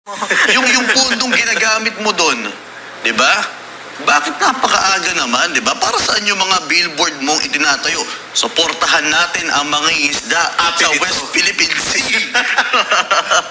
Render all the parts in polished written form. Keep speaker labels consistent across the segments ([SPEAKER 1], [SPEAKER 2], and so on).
[SPEAKER 1] yung pundong ginagamit mo doon, di ba? Bakit napakaaga naman, di ba? Para saan yung mga billboard mong itinatayo? Suportahan natin ang mga isda sa West Philippine Sea.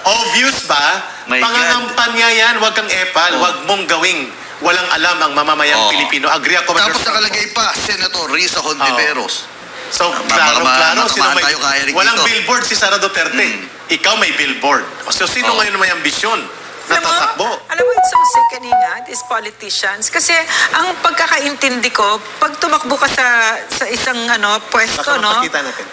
[SPEAKER 2] Obvious ba?
[SPEAKER 1] My
[SPEAKER 2] Pangangampanya yan, wag kang epal, wag mong gawing walang alam ang mamamayang Pilipino. Agree ako.
[SPEAKER 1] Tapos nakalagay pa, Senator Risa Hontiveros.
[SPEAKER 2] So, klaro, sino may,
[SPEAKER 1] tayo kaya rin
[SPEAKER 2] walang
[SPEAKER 1] dito.
[SPEAKER 2] billboard si Sara Duterte. Ikaw may billboard. So, sino ngayon may ambisyon na tatakbo?
[SPEAKER 3] Alam mo, it's so sick kanina, these politicians. Kasi ang pagkakaintindi ko, pag tumakbo ka sa isang pwesto,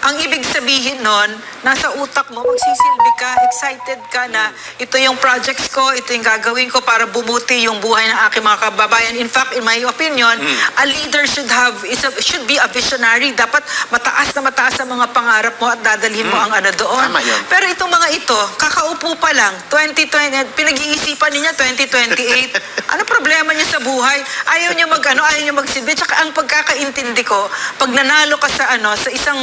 [SPEAKER 3] ang ibig sabihin nun, nasa utak mo, magsisilbi ka, excited ka na ito yung projects ko, ito yung gagawin ko para bumuti yung buhay ng aking mga kababayan. In fact, in my opinion, a leader should be a visionary. Dapat mataas ang mga pangarap mo at dadalhin mo ang doon. Pero itong mga ito, kakaupo pa lang, 2020, pinag-iisipan niya 2028. Ano problema niya sa buhay? Ayaw niya magsilbi. Tsaka ang pagkakaintindi ko, pag nanalo ka sa isang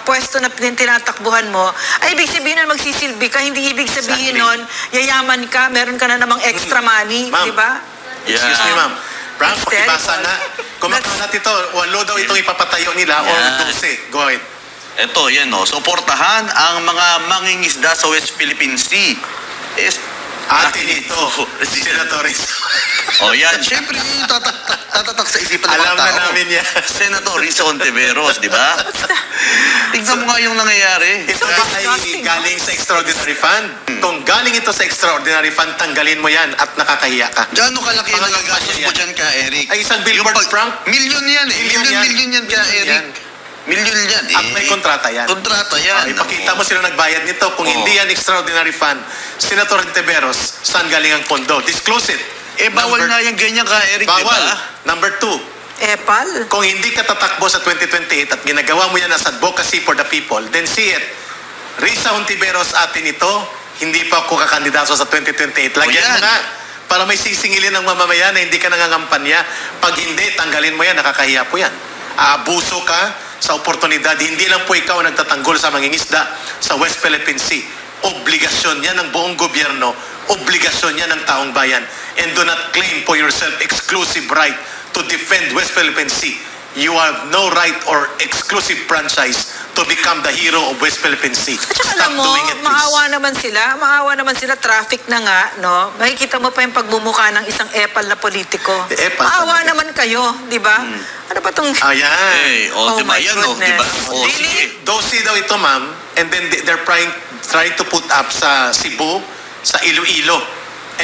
[SPEAKER 3] pwesto na tinatakbuhan mo, ay ibig sabihin na magsisilbi ka. Hindi ibig sabihin nun, yayaman ka, meron ka na namang extra money, di ba?
[SPEAKER 1] Yeah.
[SPEAKER 2] Excuse me, ma'am. Frank, pakibasa na. Kumakalat ito, 8 daw itong ipapatayo nila o 12. Go ahead.
[SPEAKER 1] Ito, yan suportahan ang mga mangingisda sa West Philippine Sea.
[SPEAKER 2] Atin ito, Senator Risa.
[SPEAKER 1] Yan. Siyempre, tatatak sa isipan ng
[SPEAKER 2] alam
[SPEAKER 1] mga tao.
[SPEAKER 2] na namin yan.
[SPEAKER 1] Senator Risa Hontiveros, di ba? Tignan mo nga yung nangyayari.
[SPEAKER 2] Ito ay galing sa extraordinary fund. Kung galing ito sa extraordinary fund, tanggalin mo yan at nakakahiya ka.
[SPEAKER 1] Gaano kalaki ang nagagastos mo dyan ka, Eric?
[SPEAKER 2] Ay, isang billboard, Frank?
[SPEAKER 1] Milyon yan eh. Milyon yan ka, Eric. Milyon yan eh.
[SPEAKER 2] At may kontrata yan.
[SPEAKER 1] Kontrata yan.
[SPEAKER 2] Ipakita mo sino nagbayad nito. Kung hindi yan extraordinary fund, Senator Hontiveros, saan galing ang pondo? Disclose it.
[SPEAKER 1] Bawal nga yung ganyan ka, Eric,
[SPEAKER 2] bawal.
[SPEAKER 1] diba?
[SPEAKER 2] Number 2.
[SPEAKER 3] Epal.
[SPEAKER 2] Kung hindi ka tatakbo sa 2028 at ginagawa mo yan as advocacy for the people, then see it. Risa Hontiveros, atin ito. Hindi pa ako kakandidato sa 2028. Lagyan mo na. Para may sisingilin ng mamamayan na hindi ka nangangampanya. Pag hindi, tanggalin mo yan. Nakakahiya po yan. Aabuso ka sa oportunidad. Hindi lang po ikaw ang nagtatanggol sa mangingisda sa West Philippine Sea. Obligasyon yan ng buong gobyerno. Obligasyon yan ng taong bayan. And do not claim for yourself exclusive right to defend West Philippine Sea. You have no right or exclusive franchise to become the hero of West Philippine Sea.
[SPEAKER 3] At saka alam mo, maawa naman sila, traffic na nga, no? Makikita mo pa yung pagmumukha ng isang epal na politiko. Maawa naman kayo, di ba? Ano ba itong...
[SPEAKER 2] Ayan.
[SPEAKER 1] Diba yan, di ba?
[SPEAKER 3] Really?
[SPEAKER 2] Dosi daw ito, ma'am, and then they're trying to put up sa Cebu, sa Iloilo,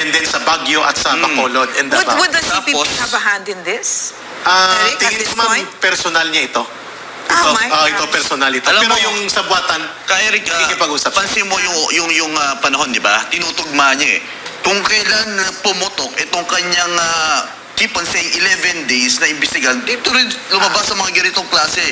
[SPEAKER 2] and then sa Baguio at sa Bacolod and Davao.
[SPEAKER 3] Would the CPP have a hand in this?
[SPEAKER 2] Tingin ko, ma'am, personal niya ito. Ito personal ito.
[SPEAKER 1] Alam
[SPEAKER 2] pero
[SPEAKER 1] mo,
[SPEAKER 2] yung sa buwatan,
[SPEAKER 1] Eric,
[SPEAKER 2] kikipag-usap.
[SPEAKER 1] pansin mo yung panahon, di ba? Tinutugma niya eh. Kung kailan pumutok itong kanyang keep on saying 11 days na imbestigan, dito rin lumabas sa mga ganitong klase.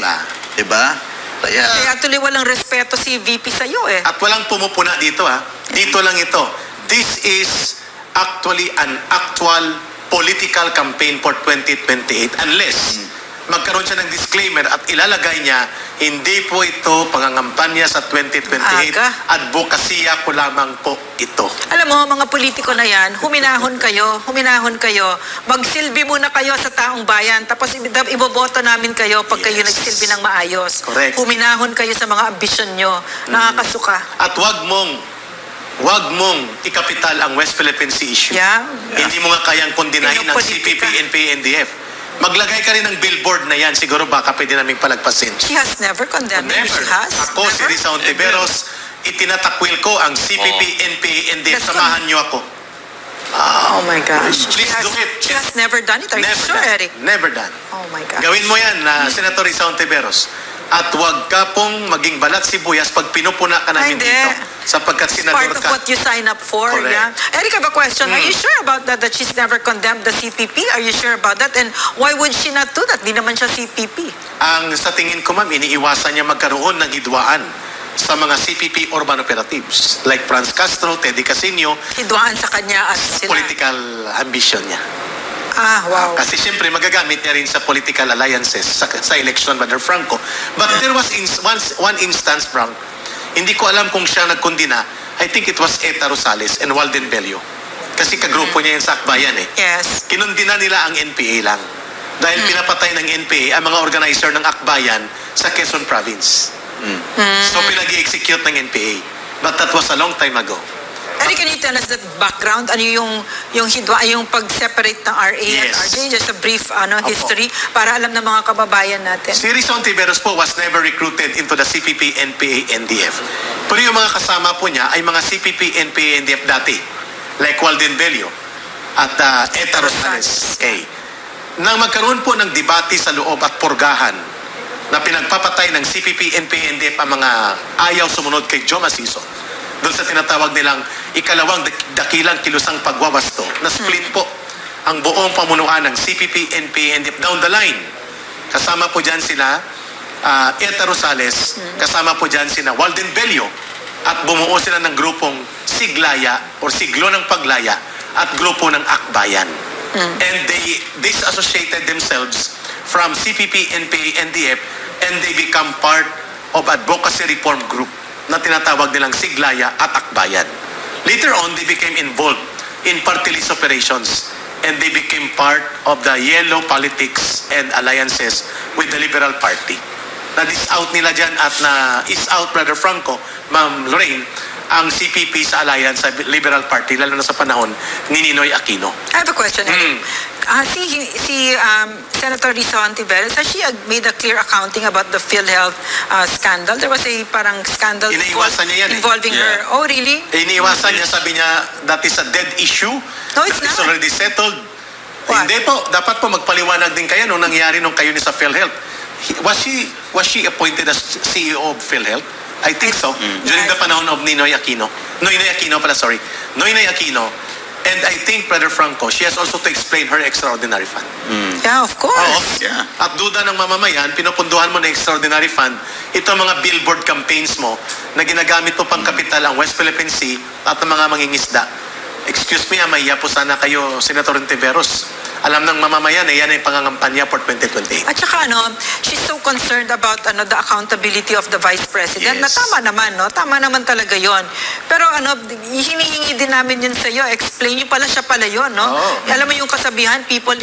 [SPEAKER 1] Di ba?
[SPEAKER 3] Kaya tuloy walang respeto si VP sa'yo eh.
[SPEAKER 2] At walang pumupuna dito Dito lang ito. This is actually an actual political campaign for 2028 unless magkaroon siya ng disclaimer at ilalagay niya, hindi po ito pangangampanya sa 2028. Advokasya ko lamang po ito.
[SPEAKER 3] Alam mo, mga politiko na yan, huminahon kayo. Magsilbi muna kayo sa taong bayan, tapos iboboto namin kayo pag kayo nagsilbi ng maayos.
[SPEAKER 2] Correct.
[SPEAKER 3] Huminahon kayo sa mga ambisyon nyo. Nakakasuka.
[SPEAKER 2] At wag mong ikapital ang West Philippine Sea issue. Hindi mo nga kayang kondinahin ng CPP, NPA, NDF. Maglagay ka rin ng billboard na yan. Siguro baka pwede namin palagpasin.
[SPEAKER 3] She has never condemned. Maybe she has.
[SPEAKER 2] Ako, si Risa Hontiveros, itinatakwil ko ang CPP, NPA, NDF. Samahan niyo ako.
[SPEAKER 3] Oh my gosh.
[SPEAKER 2] Please do it.
[SPEAKER 3] She has never done it. Are you sure, Eric?
[SPEAKER 2] Never done.
[SPEAKER 3] Oh my gosh.
[SPEAKER 2] Gawin mo yan, Senator Risa Hontiveros. At huwag ka pong maging balat sibuyas pag pinupuna ka namin dito. Sapagkat senador
[SPEAKER 3] ka. It's part of what you sign up for.
[SPEAKER 2] Correct.
[SPEAKER 3] Yeah? Eric, I have a question. Are you sure about that she's never condemned the CPP? Are you sure about that? And why would she not do that? Di naman siya CPP.
[SPEAKER 2] Ang sa tingin ko, ma'am, iniiwasan niya magkaroon ng hidwaan sa mga CPP urban operatives like Franz Castro, Teddy Casino.
[SPEAKER 3] Hidwaan sa kanya at sila.
[SPEAKER 2] Political ambition niya.
[SPEAKER 3] Wow.
[SPEAKER 2] Kasi siyempre magagamit niya rin sa political alliances sa election under Franco. But there was one instance, Frank, hindi ko alam kung siya nagkondina, I think it was Eta Rosales and Walden Bello. Kasi kagrupo niya yun sa Akbayan eh.
[SPEAKER 3] Yes.
[SPEAKER 2] Kinundina nila ang NPA lang. Dahil pinapatay ng NPA ang mga organizer ng Akbayan sa Quezon Province. So pinag-i-execute ng NPA. But that was a long time ago.
[SPEAKER 3] Eric, can you tell us that background? Ano yung pag-separate ng RA
[SPEAKER 2] Yes.
[SPEAKER 3] at RJ? Just a brief history para alam ng mga kababayan natin.
[SPEAKER 2] Si Risa Ontiveros po was never recruited into the CPP, NPA, NDF. Pero yung mga kasama po niya ay mga CPP, NPA, NDF dati. Like Walden Bello at Eta Rosales. Okay. Nang magkaroon po ng debate sa loob at purgahan na pinagpapatay ng CPP, NPA, NDF ang mga ayaw sumunod kay Joe Maciso, doon sa tinatawag nilang ikalawang dakilang kilusang pagwawasto, na split po ang buong pamunuan ng CPP, NPA, NDF down the line. Kasama po dyan sila Eta Rosales, kasama po dyan sina Walden Bello, at bumuo sila ng grupong Siglaya or Siglo ng Paglaya at grupo ng Akbayan. And they disassociated themselves from CPP, NPA, NDF, and they become part of advocacy reform group na tinatawag nilang Siglaya at Akbayan. Later on, they became involved in party list operations and they became part of the yellow politics and alliances with the Liberal Party. Na-dis out nila dyan at na-is out, Brother Franco, Ma'am Lorraine, ang CPP sa alliance sa Liberal Party, lalo na sa panahon ni Ninoy Aquino.
[SPEAKER 3] I have a question, Eric. Si Senator Risa Ontiveros, has she made a clear accounting about the PhilHealth scandal? There was a parang scandal
[SPEAKER 2] Iniiwasan niya yan
[SPEAKER 3] involving her. Oh, really?
[SPEAKER 2] Iniiwasan niya, sabi niya, that is a dead issue.
[SPEAKER 3] No, it's
[SPEAKER 2] That is
[SPEAKER 3] not.
[SPEAKER 2] already settled.
[SPEAKER 3] What?
[SPEAKER 2] Hindi po, dapat po magpaliwanag din kayo nung nangyari nung kayo ni sa PhilHealth. Was she appointed as CEO of PhilHealth? I think so. During the panahon of Noynoy Aquino. Noynoy Aquino. And I think, Brother Franco, she has also to explain her extraordinary fund.
[SPEAKER 3] Yeah, of course.
[SPEAKER 2] Oo.
[SPEAKER 1] Yeah.
[SPEAKER 2] At duda ng mamamayan, pinupunduhan mo ng extraordinary fund, ito ang mga billboard campaigns mo na ginagamit mo pang kapital ang West Philippine Sea at ang mga mangingisda. Excuse me, mahiya po sana kayo, Senator Ontiveros. Alam ng mamamayan, yan ay pangangampanya for 2020.
[SPEAKER 3] At saka she's so concerned about the accountability of the Vice President.
[SPEAKER 2] Yes.
[SPEAKER 3] Na tama naman, no? Tama naman talaga yon. Pero hinihingi din namin yun sa'yo. Explain nyo pala siya pala yun, no?
[SPEAKER 2] Oh.
[SPEAKER 3] Alam mo yung kasabihan, people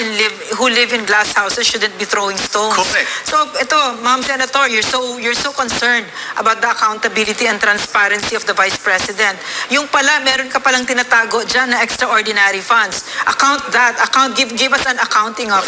[SPEAKER 3] who live in glass houses shouldn't be throwing stones.
[SPEAKER 2] Correct.
[SPEAKER 3] So ito, Ma'am Senator, you're so concerned about the accountability and transparency of the Vice President. Yung pala, meron ka palang tinatago dyan na extraordinary funds. Give us an accounting of